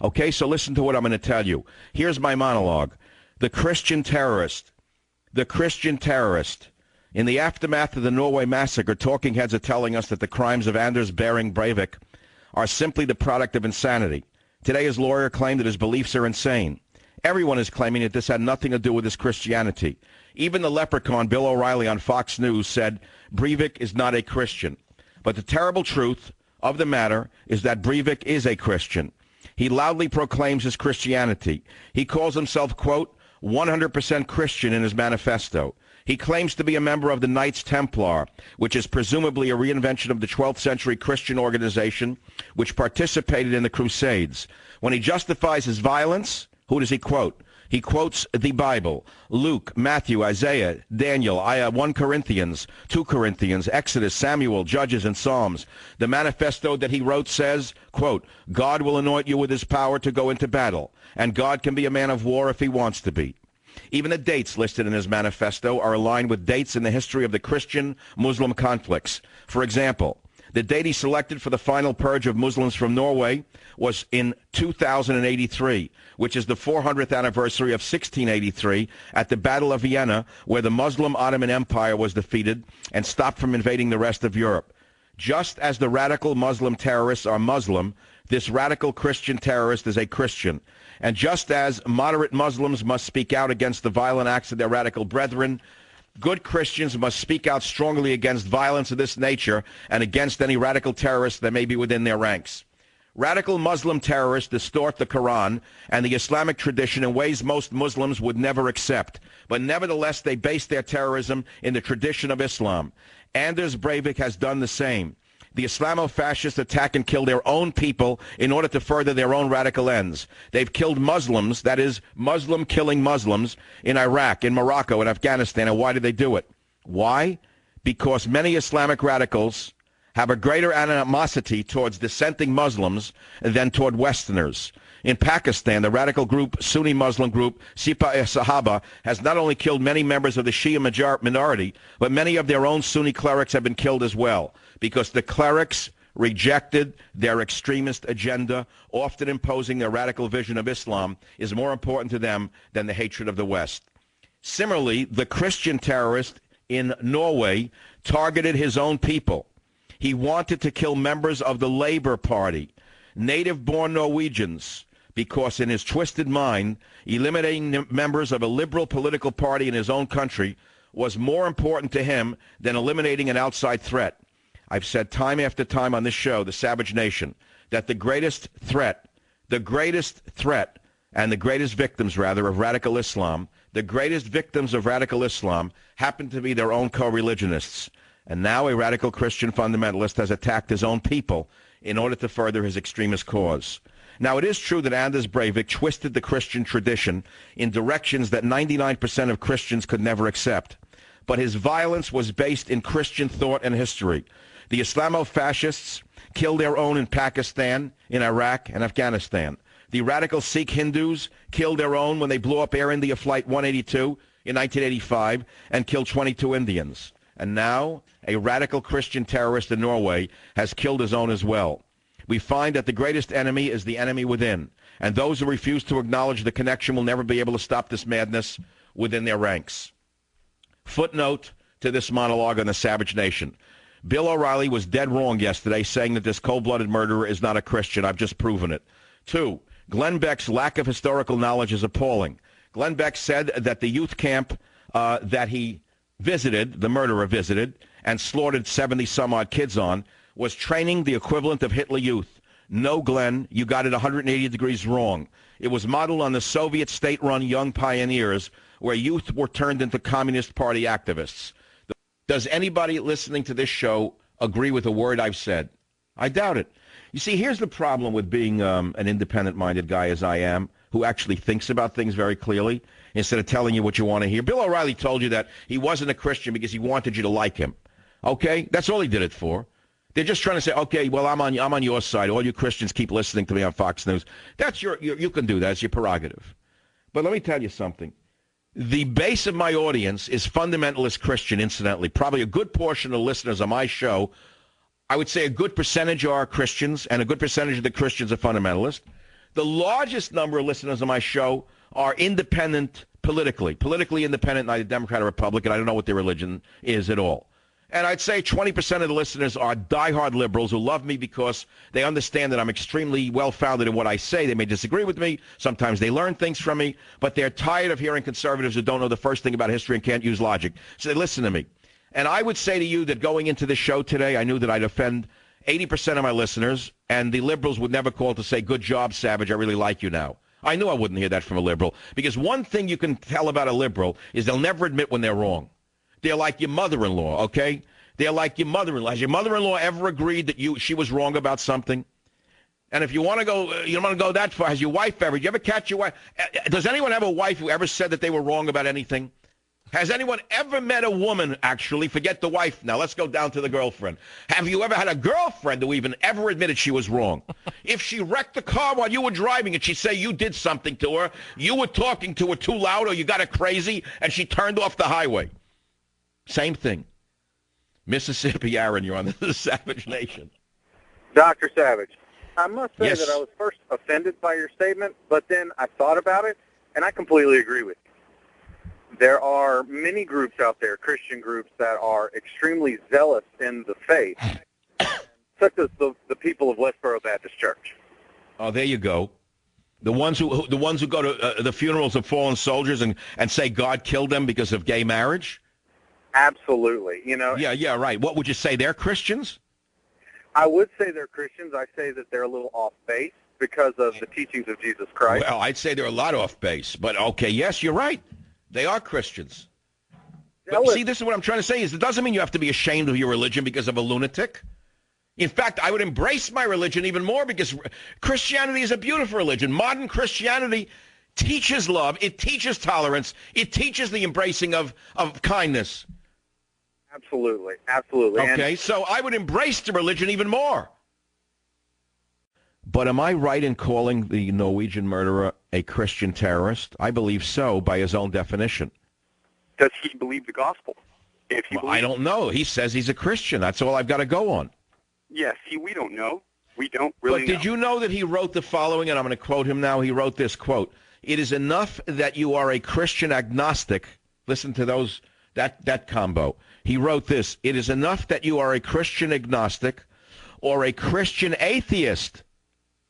Okay, so listen to what I'm going to tell you. Here's my monologue. The Christian terrorist. In the aftermath of the Norway massacre, talking heads are telling us that the crimes of Anders Behring Breivik are simply the product of insanity. Today, his lawyer claimed that his beliefs are insane. Everyone is claiming that this had nothing to do with his Christianity. Even the leprechaun Bill O'Reilly on Fox News said Breivik is not a Christian. But the terrible truth of the matter is that Breivik is a Christian. He loudly proclaims his Christianity. He calls himself, quote, 100% Christian in his manifesto. He claims to be a member of the Knights Templar, which is presumably a reinvention of the 12th century Christian organization which participated in the Crusades. When he justifies his violence, who does he quote? He quotes the Bible, Luke, Matthew, Isaiah, Daniel, 1 Corinthians, 2 Corinthians, Exodus, Samuel, Judges, and Psalms. The manifesto that he wrote says, quote, God will anoint you with his power to go into battle, and God can be a man of war if he wants to be. Even the dates listed in his manifesto are aligned with dates in the history of the Christian-Muslim conflicts. For example, the date he selected for the final purge of Muslims from Norway was in 2083, which is the 400th anniversary of 1683 at the Battle of Vienna, where the Muslim Ottoman Empire was defeated and stopped from invading the rest of Europe. Just as the radical Muslim terrorists are Muslim, this radical Christian terrorist is a Christian. And just as moderate Muslims must speak out against the violent acts of their radical brethren, good Christians must speak out strongly against violence of this nature and against any radical terrorists that may be within their ranks. Radical Muslim terrorists distort the Quran and the Islamic tradition in ways most Muslims would never accept. But nevertheless, they base their terrorism in the tradition of Islam. Anders Breivik has done the same. The Islamo-fascists attack and kill their own people in order to further their own radical ends. They've killed Muslims, that is, Muslim killing Muslims, in Iraq, in Morocco, in Afghanistan. And why did they do it? Why? Because many Islamic radicals have a greater animosity towards dissenting Muslims than toward Westerners. In Pakistan, the radical group, Sunni Muslim group, Sipah-e-Sahaba, has not only killed many members of the Shia minority, but many of their own Sunni clerics have been killed as well, because the clerics rejected their extremist agenda, often imposing their radical vision of Islam is more important to them than the hatred of the West. Similarly, the Christian terrorist in Norway targeted his own people. He wanted to kill members of the Labour Party, native-born Norwegians, because in his twisted mind, eliminating members of a liberal political party in his own country was more important to him than eliminating an outside threat. I've said time after time on this show, The Savage Nation, that the greatest threat, and the greatest victims, rather, of radical Islam, the greatest victims of radical Islam happen to be their own co-religionists. And now a radical Christian fundamentalist has attacked his own people in order to further his extremist cause. Now, it is true that Anders Breivik twisted the Christian tradition in directions that 99% of Christians could never accept. But his violence was based in Christian thought and history. The Islamo-fascists killed their own in Pakistan, in Iraq, and Afghanistan. The radical Sikh Hindus killed their own when they blew up Air India Flight 182 in 1985 and killed 22 Indians. And now, a radical Christian terrorist in Norway has killed his own as well. We find that the greatest enemy is the enemy within, and those who refuse to acknowledge the connection will never be able to stop this madness within their ranks. Footnote to this monologue on the Savage Nation. Bill O'Reilly was dead wrong yesterday saying that this cold-blooded murderer is not a Christian. I've just proven it. 2, Glenn Beck's lack of historical knowledge is appalling. Glenn Beck said that the youth camp that he visited, the murderer visited, and slaughtered 70-some-odd kids on, was training the equivalent of Hitler Youth. No, Glenn, you got it 180 degrees wrong. It was modeled on the Soviet state-run Young Pioneers, where youth were turned into Communist Party activists. Does anybody listening to this show agree with a word I've said? I doubt it. You see, here's the problem with being an independent-minded guy as I am, who actually thinks about things very clearly, instead of telling you what you want to hear. Bill O'Reilly told you that he wasn't a Christian because he wanted you to like him. Okay? That's all he did it for. They're just trying to say, okay, well, I'm on your side. All you Christians keep listening to me on Fox News. That's you can do that. It's your prerogative. But let me tell you something. The base of my audience is fundamentalist Christian, incidentally. Probably a good portion of the listeners on my show, I would say a good percentage are Christians, and a good percentage of the Christians are fundamentalists. The largest number of listeners on my show are independent politically independent, neither Democrat or Republican. I don't know what their religion is at all. And I'd say 20% of the listeners are diehard liberals who love me because they understand that I'm extremely well-founded in what I say. They may disagree with me. Sometimes they learn things from me, but they're tired of hearing conservatives who don't know the first thing about history and can't use logic. So they listen to me. And I would say to you that going into the show today, I knew that I'd offend 80% of my listeners, and the liberals would never call to say, good job, Savage, I really like you now. I knew I wouldn't hear that from a liberal, because one thing you can tell about a liberal is they'll never admit when they're wrong. They're like your mother-in-law, okay? They're like your mother-in-law. Has your mother-in-law ever agreed that she was wrong about something? And if you want to go, you don't want to go that far. Has your wife ever? Did you ever catch your wife? Does anyone have a wife who ever said that they were wrong about anything? Has anyone ever met a woman, actually, forget the wife now, let's go down to the girlfriend. Have you ever had a girlfriend who even ever admitted she was wrong? If she wrecked the car while you were driving and she say you did something to her, you were talking to her too loud or you got her crazy and she turned off the highway. Same thing. Mississippi, Aaron, you're on the Savage Nation. Dr. Savage, I must say Yes. that I was first offended by your statement, but then I thought about it, and I completely agree with you. There are many groups out there, Christian groups, that are extremely zealous in the faith, such as the people of Westboro Baptist Church. Oh, there you go. The ones who go to the funerals of fallen soldiers and say God killed them because of gay marriage? Absolutely. You know, Yeah, right. What would you say? They're Christians? I would say they're Christians. I say that they're a little off base because of the teachings of Jesus Christ. Well, I'd say they're a lot off base. But, okay, yes, you're right. They are Christians. But see, this is what I'm trying to say is it doesn't mean you have to be ashamed of your religion because of a lunatic. In fact, I would embrace my religion even more because Christianity is a beautiful religion. Modern Christianity teaches love. It teaches tolerance. It teaches the embracing of kindness. Absolutely. Okay, so I would embrace the religion even more. But am I right in calling the Norwegian murderer a Christian terrorist? I believe so, by his own definition. Does he believe the gospel? If he I don't know. He says he's a Christian. That's all I've got to go on. Yes, we don't know. We don't really know. But did you know that he wrote the following, and I'm going to quote him now. He wrote this, quote, "It is enough that you are a Christian agnostic." Listen to that combo. He wrote this, "It is enough that you are a Christian agnostic or a Christian atheist."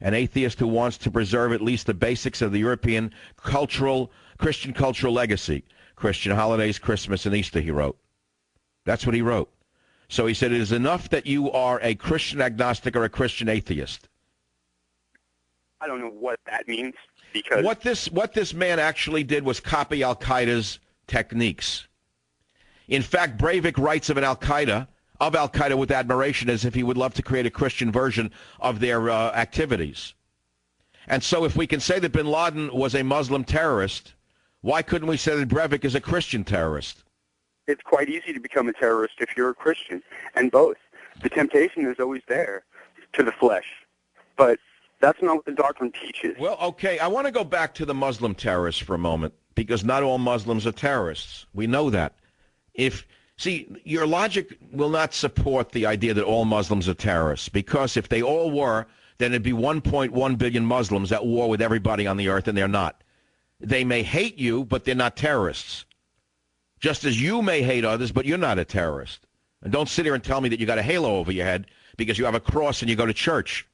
An atheist who wants to preserve at least the basics of the European Christian cultural legacy. Christian holidays, Christmas, and Easter, he wrote. That's what he wrote. So he said, it is enough that you are a Christian agnostic or a Christian atheist. I don't know what that means because what this man actually did was copy Al-Qaeda's techniques. In fact, Breivik writes of Al-Qaeda with admiration as if he would love to create a Christian version of their activities. And so if we can say that bin Laden was a Muslim terrorist, why couldn't we say that Breivik is a Christian terrorist? it's quite easy to become a terrorist if you're a Christian, and both. The temptation is always there to the flesh, but that's not what the doctrine teaches. Well, okay, I want to go back to the Muslim terrorists for a moment, because not all Muslims are terrorists. We know that. See, your logic will not support the idea that all Muslims are terrorists, because if they all were, then it'd be 1.1 billion Muslims at war with everybody on the earth, and they're not. They may hate you, but they're not terrorists. Just as you may hate others, but you're not a terrorist. And don't sit here and tell me that you got a halo over your head because you have a cross and you go to church.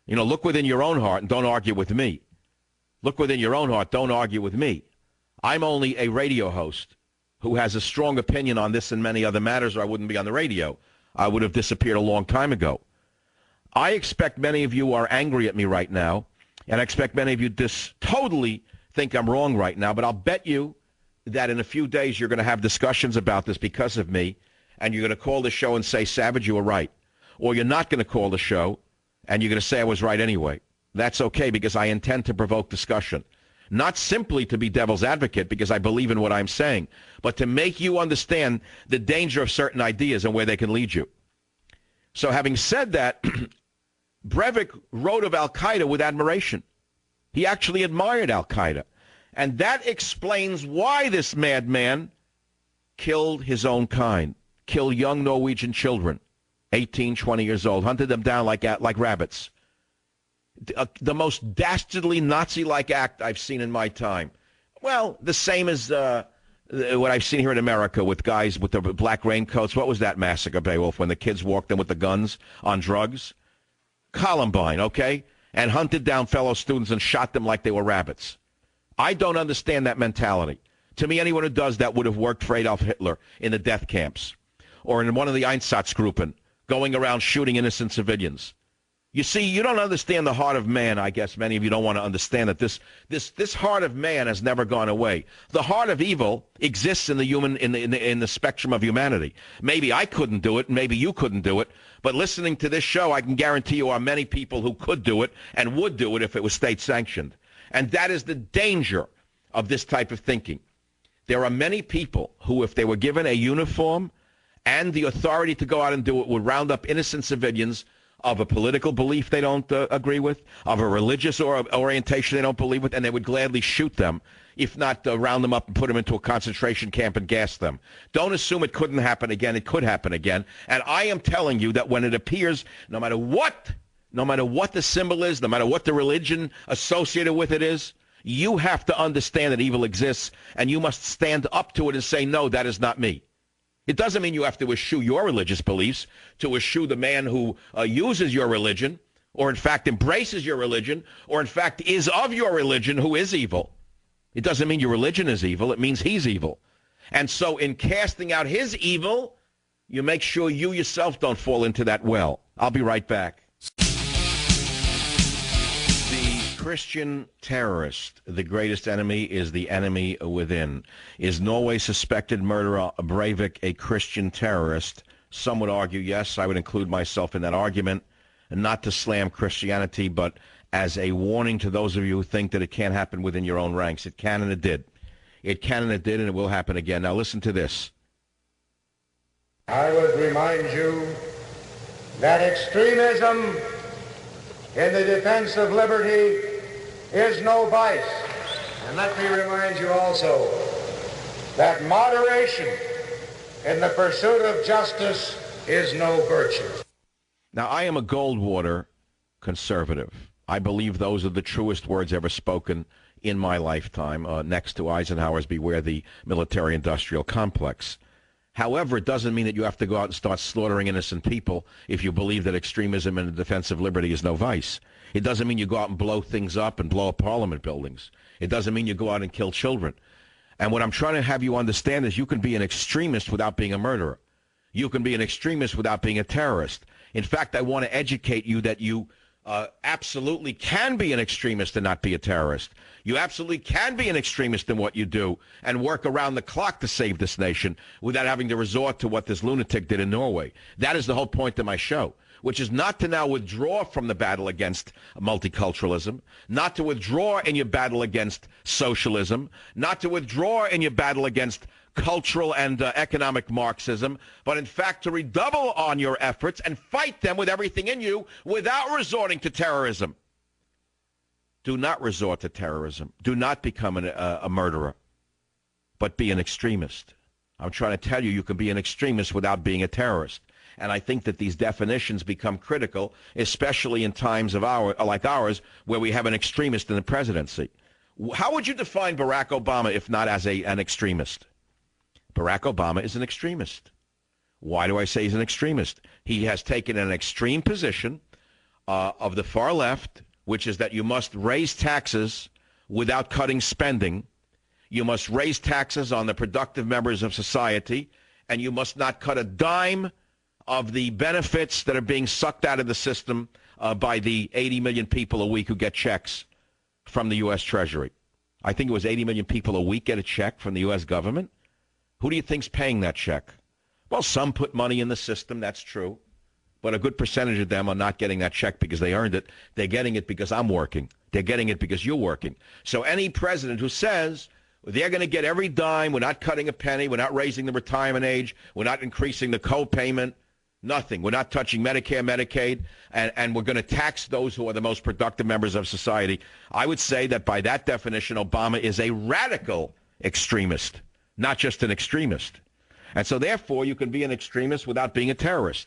You know, look within your own heart and don't argue with me. Look within your own heart, don't argue with me. I'm only a radio host who has a strong opinion on this and many other matters, or I wouldn't be on the radio. I would have disappeared a long time ago. I expect many of you are angry at me right now, and I expect many of you totally think I'm wrong right now, but I'll bet you that in a few days you're going to have discussions about this because of me, and you're going to call the show and say, Savage, you were right. Or you're not going to call the show, and you're going to say I was right anyway. That's okay, because I intend to provoke discussion. Not simply to be devil's advocate, because I believe in what I'm saying, but to make you understand the danger of certain ideas and where they can lead you. So having said that, Breivik wrote of Al-Qaeda with admiration. He actually admired Al-Qaeda. And that explains why this madman killed his own kind, killed young Norwegian children, 18, 20 years old, hunted them down like rabbits. The most dastardly Nazi-like act I've seen in my time. Well, the same as what I've seen here in America with guys with the black raincoats. What was that massacre, Beowulf, when the kids walked in with the guns on drugs? Columbine, okay? And hunted down fellow students and shot them like they were rabbits. I don't understand that mentality. To me, anyone who does that would have worked for Adolf Hitler in the death camps or in one of the Einsatzgruppen going around shooting innocent civilians. You see, you don't understand the heart of man. I guess many of you don't want to understand that this heart of man has never gone away. The heart of evil exists in the human in the spectrum of humanity. Maybe I couldn't do it, maybe you couldn't do it, but listening to this show, I can guarantee you are many people who could do it and would do it if it was state sanctioned. And that is the danger of this type of thinking. There are many people who, if they were given a uniform and the authority to go out and do it, would round up innocent civilians of a political belief they don't agree with, of a religious orientation they don't believe with, and they would gladly shoot them, if not round them up and put them into a concentration camp and gas them. Don't assume it couldn't happen again. It could happen again. And I am telling you that when it appears, no matter what the symbol is, no matter what the religion associated with it is, you have to understand that evil exists, and you must stand up to it and say, no, that is not me. It doesn't mean you have to eschew your religious beliefs, to eschew the man who uses your religion, or in fact embraces your religion, or in fact is of your religion who is evil. It doesn't mean your religion is evil. It means he's evil. And so in casting out his evil, you make sure you yourself don't fall into that well. I'll be right back. Christian terrorist, the greatest enemy is the enemy within. Is Norway's suspected murderer Breivik a Christian terrorist? Some would argue yes. I would include myself in that argument, not to slam Christianity, but as a warning to those of you who think that it can't happen within your own ranks. It can and it did. It can and it did, and it will happen again. Now listen to this. I would remind you that extremism in the defense of liberty is no vice. And let me remind you also that moderation in the pursuit of justice is no virtue. Now, I am a Goldwater conservative. I believe those are the truest words ever spoken in my lifetime, next to Eisenhower's Beware the Military-Industrial Complex. However, it doesn't mean that you have to go out and start slaughtering innocent people if you believe that extremism in the defense of liberty is no vice. It doesn't mean you go out and blow things up and blow up parliament buildings. It doesn't mean you go out and kill children. And what I'm trying to have you understand is you can be an extremist without being a murderer. You can be an extremist without being a terrorist. In fact, I want to educate you that you absolutely can be an extremist and not be a terrorist. You absolutely can be an extremist in what you do and work around the clock to save this nation without having to resort to what this lunatic did in Norway. That is the whole point of my show, which is not to now withdraw from the battle against multiculturalism, not to withdraw in your battle against socialism, not to withdraw in your battle against cultural and economic Marxism, but in fact to redouble on your efforts and fight them with everything in you without resorting to terrorism. Do not resort to terrorism. Do not become a murderer, but be an extremist. I'm trying to tell you, you can be an extremist without being a terrorist. And I think that these definitions become critical, especially in times of like ours, where we have an extremist in the presidency. How would you define Barack Obama if not as an extremist? Barack Obama is an extremist. Why do I say he's an extremist? He has taken an extreme position of the far left, which is that you must raise taxes without cutting spending. You must raise taxes on the productive members of society, and you must not cut a dime of the benefits that are being sucked out of the system by the 80 million people a week who get checks from the U.S. Treasury. I think it was 80 million people a week get a check from the U.S. government. Who do you think's paying that check? Well, some put money in the system, that's true. But a good percentage of them are not getting that check because they earned it. They're getting it because I'm working. They're getting it because you're working. So any president who says they're going to get every dime, we're not cutting a penny, we're not raising the retirement age, we're not increasing the co-payment, nothing. We're not touching Medicare, Medicaid, and we're going to tax those who are the most productive members of society. I would say that by that definition, Obama is a radical extremist, not just an extremist. And so therefore, you can be an extremist without being a terrorist.